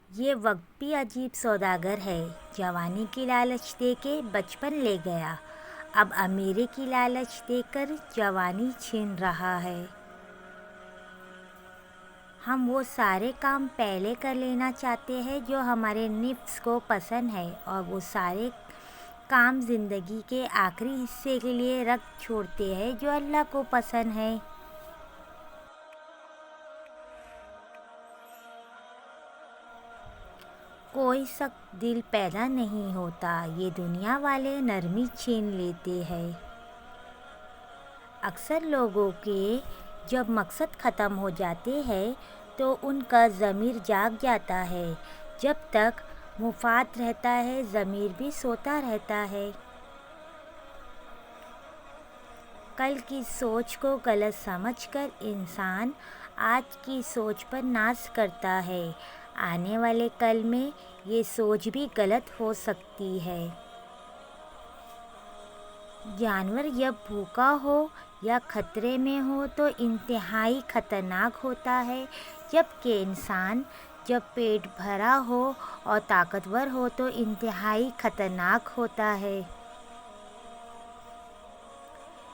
یہ وقت بھی عجیب سوداگر ہے، جوانی کی لالچ دے کے بچپن لے گیا، اب امیری کی لالچ دے کر جوانی چھین رہا ہے۔ ہم وہ سارے کام پہلے کر لینا چاہتے ہیں جو ہمارے نفس کو پسند ہے، اور وہ سارے کام زندگی کے آخری حصے کے لیے رکھ چھوڑتے ہیں جو اللہ کو پسند ہے۔ کوئی سخت دل پیدا نہیں ہوتا، یہ دنیا والے نرمی چھین لیتے ہیں۔ اکثر لوگوں کے جب مقصد ختم ہو جاتے ہیں تو ان کا ضمیر جاگ جاتا ہے، جب تک مفاد رہتا ہے ضمیر بھی سوتا رہتا ہے۔ کل کی سوچ کو غلط سمجھ کر انسان آج کی سوچ پر ناز کرتا ہے، آنے والے کل میں یہ سوچ بھی غلط ہو سکتی ہے۔ جانور جب بھوکا ہو یا خطرے میں ہو تو انتہائی خطرناک ہوتا ہے، جبکہ انسان جب پیٹ بھرا ہو اور طاقتور ہو تو انتہائی خطرناک ہوتا ہے۔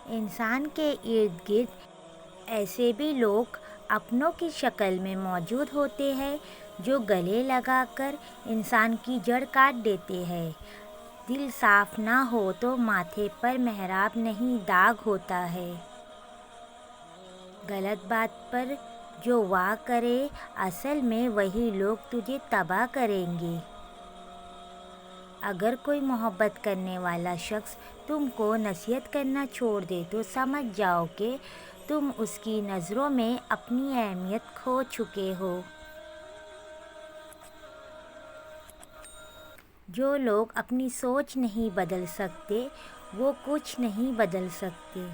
انسان کے ارد گرد ایسے بھی لوگ اپنوں کی شکل میں موجود ہوتے ہیں جو گلے لگا کر انسان کی جڑ کاٹ دیتے ہیں۔ دل صاف نہ ہو تو ماتھے پر محراب نہیں داغ ہوتا ہے۔ غلط بات پر جو واہ کرے اصل میں وہی لوگ تجھے تباہ کریں گے۔ اگر کوئی محبت کرنے والا شخص تم کو نصیحت کرنا چھوڑ دے تو سمجھ جاؤ کہ تم اس کی نظروں میں اپنی اہمیت کھو چکے ہو۔ جو لوگ اپنی سوچ نہیں بدل سکتے وہ کچھ نہیں بدل سکتے۔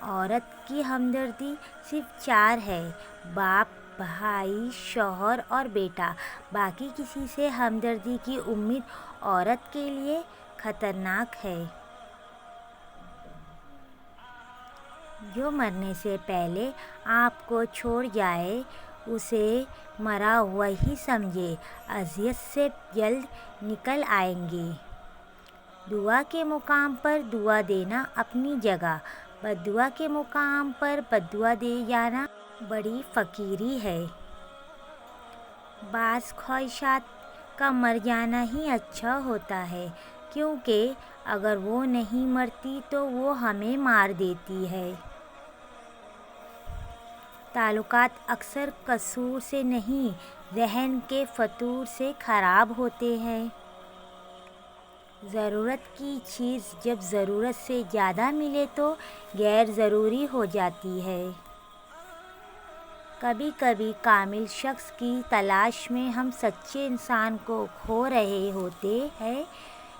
عورت کی ہمدردی صرف چار ہے: باپ، بھائی، شوہر اور بیٹا۔ باقی کسی سے ہمدردی کی امید عورت کے لیے خطرناک ہے۔ جو مرنے سے پہلے آپ کو چھوڑ جائے اسے مرا ہوا ہی سمجھے، اذیت سے جلد نکل آئیں گے۔ دعا کے مقام پر دعا دینا اپنی جگہ، بددعا کے مقام پر بددعا دے جانا بڑی فقیری ہے۔ بعض خواہشات کا مر جانا ہی اچھا ہوتا ہے، کیونکہ اگر وہ نہیں مرتی تو وہ ہمیں مار دیتی ہے۔ تعلقات اکثر قصور سے نہیں، ذہن کے فطور سے خراب ہوتے ہیں۔ ضرورت کی چیز جب ضرورت سے زیادہ ملے تو غیر ضروری ہو جاتی ہے۔ کبھی کبھی کامل شخص کی تلاش میں ہم سچے انسان کو کھو رہے ہوتے ہیں،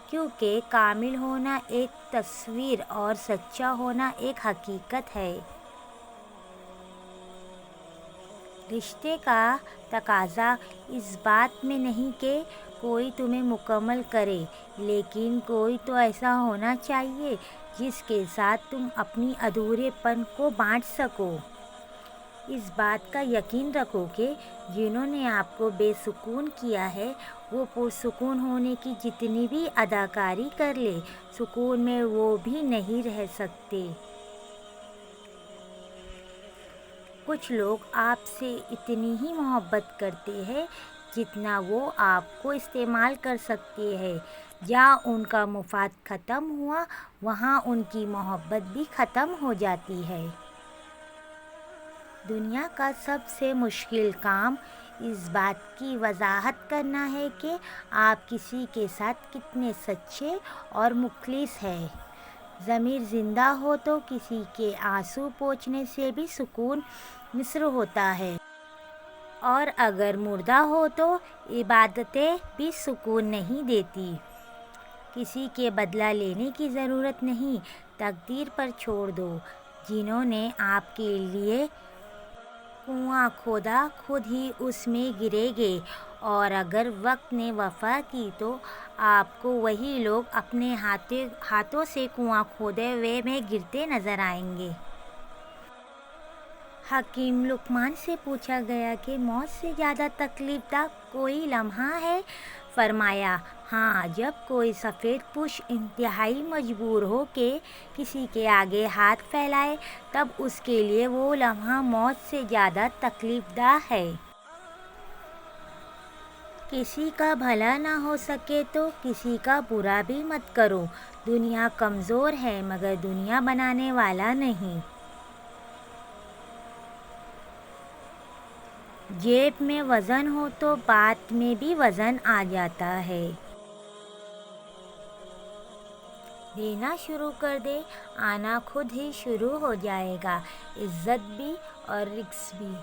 کیونکہ کامل ہونا ایک تصور اور سچا ہونا ایک حقیقت ہے۔ رشتے کا تقاضا اس بات میں نہیں کہ کوئی تمہیں مکمل کرے، لیکن کوئی تو ایسا ہونا چاہیے جس کے ساتھ تم اپنی ادھورے پن کو بانٹ سکو۔ اس بات کا یقین رکھو کہ جنہوں نے آپ کو بے سکون کیا ہے وہ پرسکون ہونے کی جتنی بھی اداکاری کر لیں، سکون میں وہ بھی نہیں رہ سکتے۔ کچھ لوگ آپ سے اتنی ہی محبت کرتے ہیں جتنا وہ آپ کو استعمال کر سکتے ہیں۔ جہاں ان کا مفاد ختم ہوا وہاں ان کی محبت بھی ختم ہو جاتی ہے۔ دنیا کا سب سے مشکل کام اس بات کی وضاحت کرنا ہے کہ آپ کسی کے ساتھ کتنے سچے اور مخلص ہیں۔ ضمیر زندہ ہو تو کسی کے آنسو پوچھنے سے بھی سکون نثر ہوتا ہے، اور اگر مردہ ہو تو عبادتیں بھی سکون نہیں دیتی۔ کسی کے بدلہ لینے کی ضرورت نہیں، تقدیر پر چھوڑ دو۔ جنہوں نے آپ کے لیے کنواں کھودا خود ہی اس میں گریں گے، اور اگر وقت نے وفا کی تو آپ کو وہی لوگ اپنے ہاتھوں سے کنواں کھودے ہوئے میں گرتے نظر آئیں گے۔ حکیم لقمان سے پوچھا گیا کہ موت سے زیادہ تکلیف دہ کوئی لمحہ ہے؟ فرمایا ہاں، جب کوئی سفید پوش انتہائی مجبور ہو کے کسی کے آگے ہاتھ پھیلائے، تب اس کے لیے وہ لمحہ موت سے زیادہ تکلیف دہ ہے۔ کسی کا بھلا نہ ہو سکے تو کسی کا برا بھی مت کرو۔ دنیا کمزور ہے مگر دنیا بنانے والا نہیں۔ جیب میں وزن ہو تو بات میں بھی وزن آ جاتا ہے۔ دینا شروع کر دے، آنا خود ہی شروع ہو جائے گا، عزت بھی اور رزق بھی۔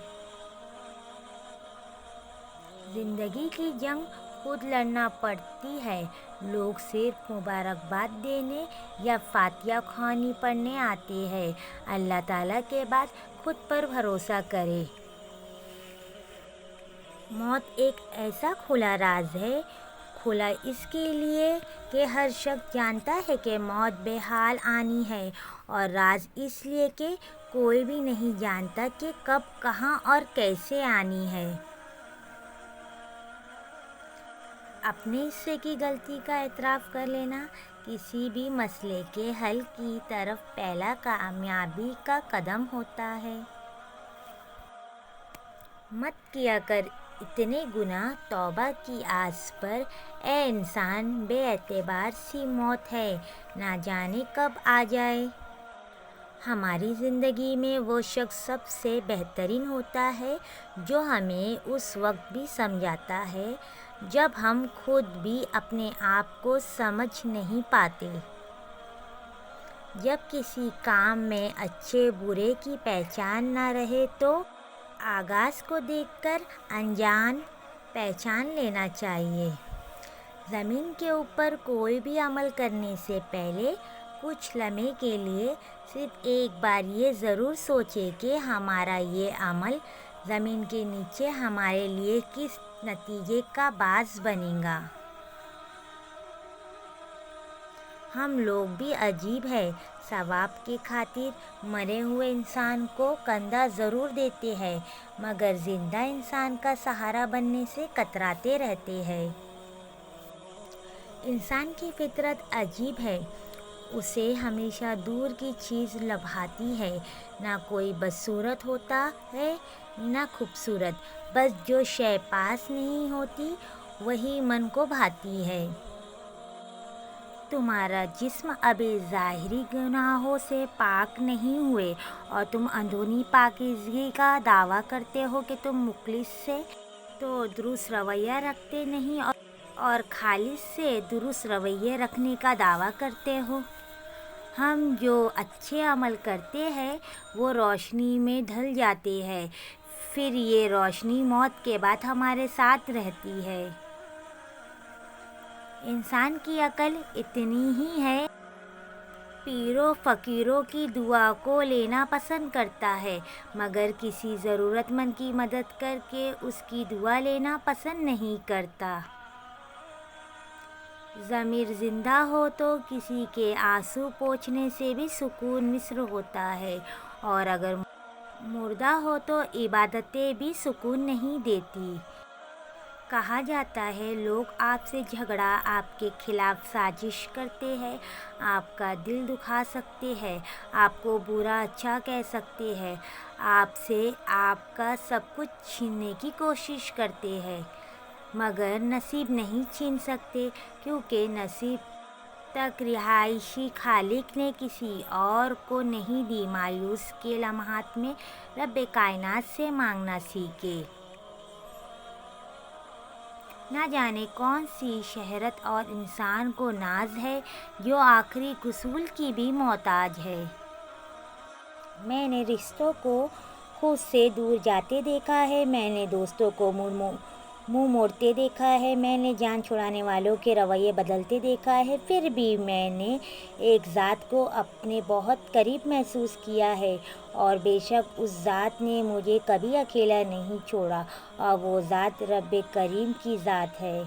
زندگی کی جنگ خود لڑنا پڑتی ہے۔ لوگ صرف مبارکباد دینے یا فاتحہ خوانی پڑھنے آتے ہیں۔ اللہ تعالیٰ کے بعد خود پر بھروسہ کرے۔ موت ایک ایسا کھلا راز ہے، کھلا اس کے لیے کہ ہر شخص جانتا ہے کہ موت بے حال آنی ہے، اور راز اس لیے کہ کوئی بھی نہیں جانتا کہ کب، کہاں اور کیسے آنی ہے۔ اپنے حصے کی غلطی کا اعتراف کر لینا کسی بھی مسئلے کے حل کی طرف پہلا کامیابی کا قدم ہوتا ہے۔ مت کیا کر اتنے گناہ توبہ کی آس پر، اے انسان بے اعتبار سی موت ہے، نہ جانے کب آ جائے۔ ہماری زندگی میں وہ شخص سب سے بہترین ہوتا ہے جو ہمیں اس وقت بھی سمجھاتا ہے جب ہم خود بھی اپنے آپ کو سمجھ نہیں پاتے۔ جب کسی کام میں اچھے برے کی پہچان نہ رہے تو آغاز کو دیکھ کر انجام پہچان لینا چاہیے۔ زمین کے اوپر کوئی بھی عمل کرنے سے پہلے کچھ لمحے کے لیے صرف ایک بار یہ ضرور سوچیں کہ ہمارا یہ عمل زمین کے نیچے ہمارے لیے کس نتیجے کا باعث بنے گا۔ ہم لوگ بھی عجیب ہیں، ثواب کی خاطر مرے ہوئے انسان کو کندھا ضرور دیتے ہیں مگر زندہ انسان کا سہارا بننے سے کتراتے رہتے ہیں۔ انسان کی فطرت عجیب ہے، اسے ہمیشہ دور کی چیز لبھاتی ہے۔ نہ کوئی بدصورت ہوتا ہے نہ خوبصورت، بس جو شے پاس نہیں ہوتی وہی من کو بھاتی ہے۔ تمہارا جسم ابھی ظاہری گناہوں سے پاک نہیں ہوئے اور تم اندرونی پاکیزگی کا دعویٰ کرتے ہو کہ تم مخلص سے تو درست رویہ رکھتے نہیں اور خالص سے درست رویہ رکھنے کا دعویٰ کرتے ہو۔ ہم جو اچھے عمل کرتے ہیں وہ روشنی میں ڈھل جاتے ہیں، پھر یہ روشنی موت کے بعد ہمارے ساتھ رہتی ہے۔ انسان کی عقل اتنی ہی ہے، پیروں فقیروں کی دعا کو لینا پسند کرتا ہے مگر کسی ضرورت مند کی مدد کر کے اس کی دعا لینا پسند نہیں کرتا۔ ضمیر زندہ ہو تو کسی کے آنسو پوچھنے سے بھی سکون مصر ہوتا ہے، اور اگر مردہ ہو تو عبادتیں بھی سکون نہیں دیتی۔ کہا جاتا ہے لوگ آپ سے جھگڑا، آپ کے خلاف سازش کرتے ہیں، آپ کا دل دکھا سکتے ہیں، آپ کو برا اچھا کہہ سکتے ہیں، آپ سے آپ کا سب کچھ چھیننے کی کوشش کرتے ہیں مگر نصیب نہیں چھین سکتے، کیونکہ نصیب تک رہائشی خالق نے کسی اور کو نہیں دی۔ مایوس کے لمحات میں رب کائنات سے مانگنا سیکھے۔ نہ جانے کون سی شہرت اور انسان کو ناز ہے جو آخری غسل کی بھی محتاج ہے۔ میں نے رشتوں کو خود سے دور جاتے دیکھا ہے، میں نے دوستوں کو منہ موڑتے دیکھا ہے، میں نے جان چھڑانے والوں کے رویے بدلتے دیکھا ہے، پھر بھی میں نے ایک ذات کو اپنے بہت قریب محسوس کیا ہے، اور بے شک اس ذات نے مجھے کبھی اکیلا نہیں چھوڑا، اور وہ ذات رب کریم کی ذات ہے۔